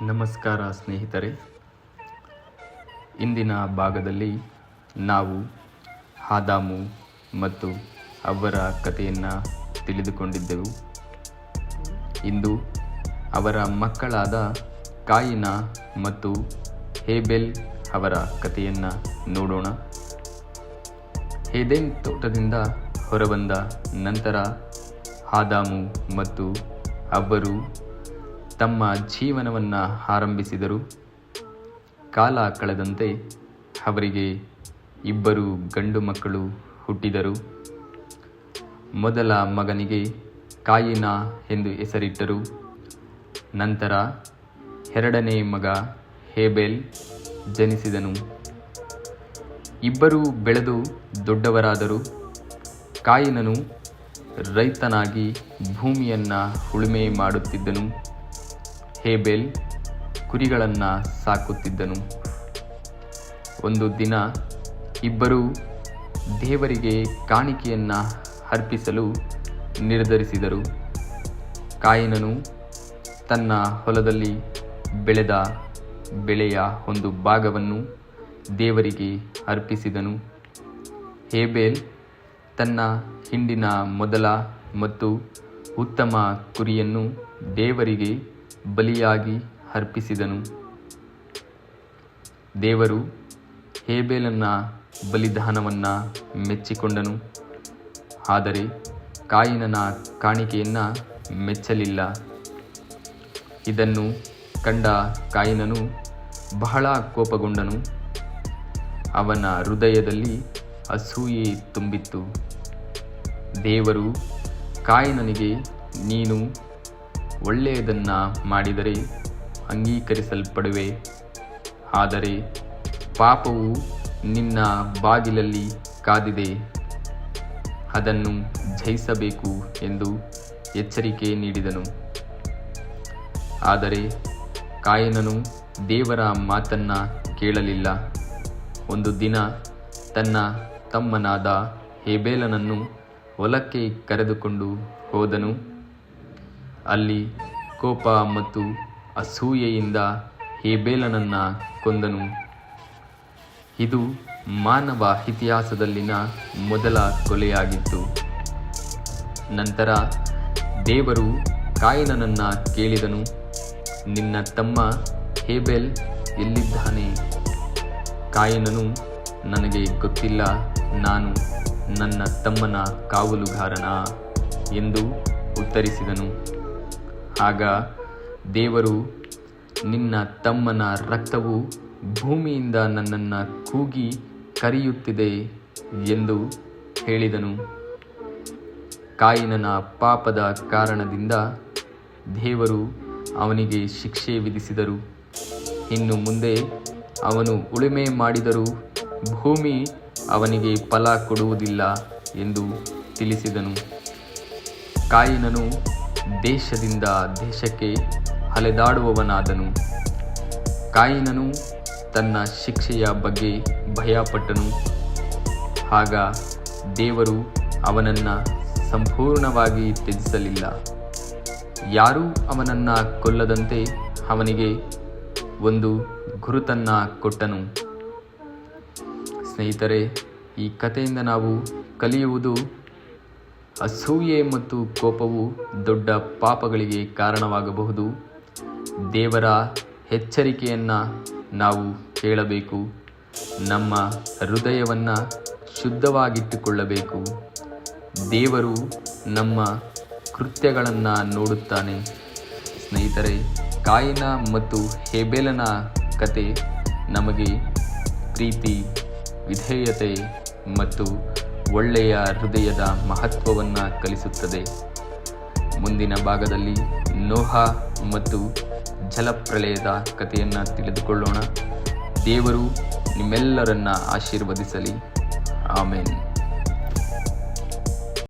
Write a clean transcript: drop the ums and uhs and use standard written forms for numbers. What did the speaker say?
ನಮಸ್ಕಾರ ಸ್ನೇಹಿತರೆ. ಇಂದಿನ ಭಾಗದಲ್ಲಿ ನಾವು ಆದಾಮು ಮತ್ತು ಅವರ ಕಥೆಯನ್ನು ತಿಳಿದುಕೊಂಡಿದ್ದೆವು. ಇಂದು ಅವರ ಮಕ್ಕಳಾದ ಕಾಯಿನ ಮತ್ತು ಹೇಬೆಲ್ ಅವರ ಕಥೆಯನ್ನು ನೋಡೋಣ. ಏದೆನ್ ತೋಟದಿಂದ ಹೊರಬಂದ ನಂತರ ಆದಾಮು ಮತ್ತು ಅವ್ವರು ತಮ್ಮ ಜೀವನವನ್ನು ಆರಂಭಿಸಿದರು. ಕಾಲ ಕಳೆದಂತೆ ಅವರಿಗೆ 2 ಗಂಡು ಮಕ್ಕಳು ಹುಟ್ಟಿದರು. ಮೊದಲ ಮಗನಿಗೆ ಕಾಯಿನ ಎಂದು ಹೆಸರಿಟ್ಟರು. ನಂತರ 2ನೇ ಮಗ ಹೇಬೆಲ್ ಜನಿಸಿದನು. ಇಬ್ಬರೂ ಬೆಳೆದು ದೊಡ್ಡವರಾದರು. ಕಾಯಿನನು ರೈತನಾಗಿ ಭೂಮಿಯನ್ನು ಉಳುಮೆ ಮಾಡುತ್ತಿದ್ದನು. ಹೇಬೆಲ್ ಕುರಿಗಳನ್ನು ಸಾಕುತ್ತಿದ್ದನು. ಒಂದು ದಿನ ಇಬ್ಬರೂ ದೇವರಿಗೆ ಕಾಣಿಕೆಯನ್ನು ಅರ್ಪಿಸಲು ನಿರ್ಧರಿಸಿದರು. ಕಾಯಿನನು ತನ್ನ ಹೊಲದಲ್ಲಿ ಬೆಳೆದ ಬೆಳೆಯ ಒಂದು ಭಾಗವನ್ನು ದೇವರಿಗೆ ಅರ್ಪಿಸಿದನು. ಹೇಬೆಲ್ ತನ್ನ ಹಿಂಡಿನ ಮೊದಲ ಮತ್ತು ಉತ್ತಮ ಕುರಿಯನ್ನು ದೇವರಿಗೆ ಬಲಿಯಾಗಿ ಅರ್ಪಿಸಿದನು. ದೇವರು ಹೇಬೆಲನ ಬಲಿದಾನವನ್ನು ಮೆಚ್ಚಿಕೊಂಡನು. ಆದರೆ ಕಾಯಿನನ ಕಾಣಿಕೆಯನ್ನು ಮೆಚ್ಚಲಿಲ್ಲ. ಇದನ್ನು ಕಂಡ ಕಾಯಿನನು ಬಹಳ ಕೋಪಗೊಂಡನು. ಅವನ ಹೃದಯದಲ್ಲಿ ಅಸೂಯೆ ತುಂಬಿತ್ತು. ದೇವರು ಕಾಯಿನನಿಗೆ, ನೀನು ಒಳ್ಳೆಯದನ್ನು ಮಾಡಿದರೆ ಅಂಗೀಕರಿಸಲ್ಪಡುವೆ, ಆದರೆ ಪಾಪವು ನಿನ್ನ ಬಾಗಿಲಲ್ಲಿ ಕಾದಿದೆ, ಅದನ್ನು ಜಯಿಸಬೇಕು ಎಂದು ಎಚ್ಚರಿಕೆ ನೀಡಿದನು. ಆದರೆ ಕಾಯಿನನು ದೇವರ ಮಾತನ್ನು ಕೇಳಲಿಲ್ಲ. ಒಂದು ದಿನ ತನ್ನ ತಮ್ಮನಾದ ಹೇಬೆಲನನ್ನು ಹೊಲಕ್ಕೆ ಕರೆದುಕೊಂಡು ಹೋದನು. ಅಲ್ಲಿ ಕೋಪ ಮತ್ತು ಅಸೂಯೆಯಿಂದ ಹೇಬೆಲನನ್ನು ಕೊಂದನು. ಇದು ಮಾನವ ಇತಿಹಾಸದಲ್ಲಿನ ಮೊದಲ ಕೊಲೆಯಾಗಿತ್ತು. ನಂತರ ದೇವರು ಕಾಯಿನನನ್ನು ಕೇಳಿದನು, ನಿನ್ನ ತಮ್ಮ ಹೇಬೆಲ್ ಎಲ್ಲಿದ್ದಾನೆ? ಕಾಯಿನನು, ನನಗೆ ಗೊತ್ತಿಲ್ಲ, ನಾನು ನನ್ನ ತಮ್ಮನ ಕಾವಲುಗಾರನ ಎಂದು ಉತ್ತರಿಸಿದನು. ಆಗ ದೇವರು, ನಿನ್ನ ತಮ್ಮನ ರಕ್ತವು ಭೂಮಿಯಿಂದ ನನ್ನನ್ನು ಕೂಗಿ ಕರೆಯುತ್ತಿದೆ ಎಂದು ಹೇಳಿದನು. ಕಾಯಿನನ ಪಾಪದ ಕಾರಣದಿಂದ ದೇವರು ಅವನಿಗೆ ಶಿಕ್ಷೆ ವಿಧಿಸಿದರು. ಇನ್ನು ಮುಂದೆ ಅವನು ಉಳುಮೆ ಮಾಡಿದರೂ ಭೂಮಿ ಅವನಿಗೆ ಫಲ ಕೊಡುವುದಿಲ್ಲ ಎಂದು ತಿಳಿಸಿದನು. ಕಾಯಿನನು ದೇಶದಿಂದ ದೇಶಕ್ಕೆ ಅಲೆದಾಡುವವನಾದನು. ಕಾಯಿನನು ತನ್ನ ಶಿಕ್ಷೆಯ ಬಗ್ಗೆ ಭಯಪಟ್ಟನು. ಆಗ ದೇವರು ಅವನನ್ನು ಸಂಪೂರ್ಣವಾಗಿ ತ್ಯಜಿಸಲಿಲ್ಲ. ಯಾರೂ ಅವನನ್ನು ಕೊಲ್ಲದಂತೆ ಅವನಿಗೆ ಒಂದು ಗುರುತನ್ನು ಕೊಟ್ಟನು. ಸ್ನೇಹಿತರೆ, ಈ ಕಥೆಯಿಂದ ನಾವು ಕಲಿಯುವುದು, ಅಸೂಯೆ ಮತ್ತು ಕೋಪವು ದೊಡ್ಡ ಪಾಪಗಳಿಗೆ ಕಾರಣವಾಗಬಹುದು. ದೇವರ ಎಚ್ಚರಿಕೆಯನ್ನು ನಾವು ಕೇಳಬೇಕು. ನಮ್ಮ ಹೃದಯವನ್ನು ಶುದ್ಧವಾಗಿಟ್ಟುಕೊಳ್ಳಬೇಕು. ದೇವರು ನಮ್ಮ ಕೃತ್ಯಗಳನ್ನು ನೋಡುತ್ತಾನೆ. ಸ್ನೇಹಿತರೆ, ಕಾಯಿನ ಮತ್ತು ಹೇಬೆಲನ ಕತೆ ನಮಗೆ ಪ್ರೀತಿ, ವಿಧೇಯತೆ ಮತ್ತು ಒಳ್ಳೆಯ ಹೃದಯದ ಮಹತ್ವವನ್ನು ಕಲಿಸುತ್ತದೆ. ಮುಂದಿನ ಭಾಗದಲ್ಲಿ ನೋಹ ಮತ್ತು ಜಲಪ್ರಳಯದ ಕಥೆಯನ್ನು ತಿಳಿದುಕೊಳ್ಳೋಣ. ದೇವರು ನಿಮ್ಮೆಲ್ಲರನ್ನ ಆಶೀರ್ವದಿಸಲಿ. ಆಮೇನ್.